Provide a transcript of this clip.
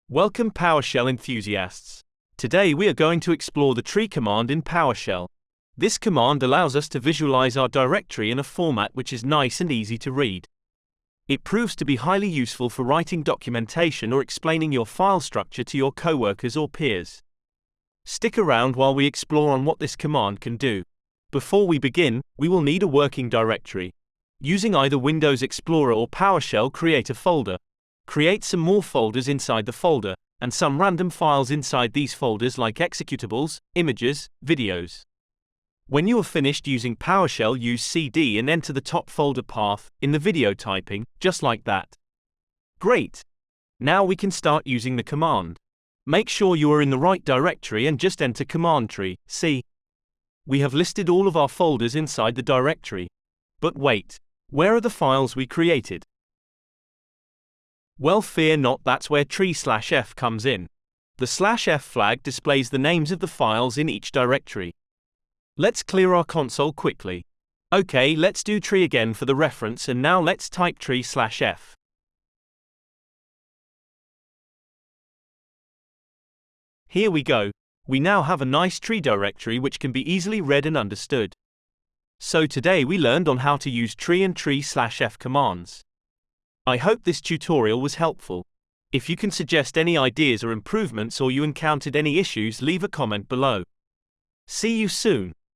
Welcome PowerShell enthusiasts. Today we are going to explore the tree command in PowerShell. This command allows us to visualize our directory in a format which is nice and easy to read. It proves to be highly useful for writing documentation or explaining your file structure to your coworkers or peers. Stick around while we explore on what this command can do. Before we begin, we will need a working directory. Using either Windows Explorer or PowerShell, create a folder. Create some more folders inside the folder, and some random files inside these folders like executables, images, videos. When you are finished using PowerShell, use CD and enter the top folder path in the video typing, just like that. Great! Now we can start using the command. Make sure you are in the right directory and just enter command tree, C. We have listed all of our folders inside the directory. But wait, where are the files we created? Well, fear not, that's where tree/f comes in. The /f flag displays the names of the files in each directory. Let's clear our console quickly. Okay, let's do tree again for the reference, and now let's type tree/f. Here we go. We now have a nice tree directory which can be easily read and understood. So today we learned on how to use tree and tree/f commands. I hope this tutorial was helpful. If you can suggest any ideas or improvements, or you encountered any issues, leave a comment below. See you soon.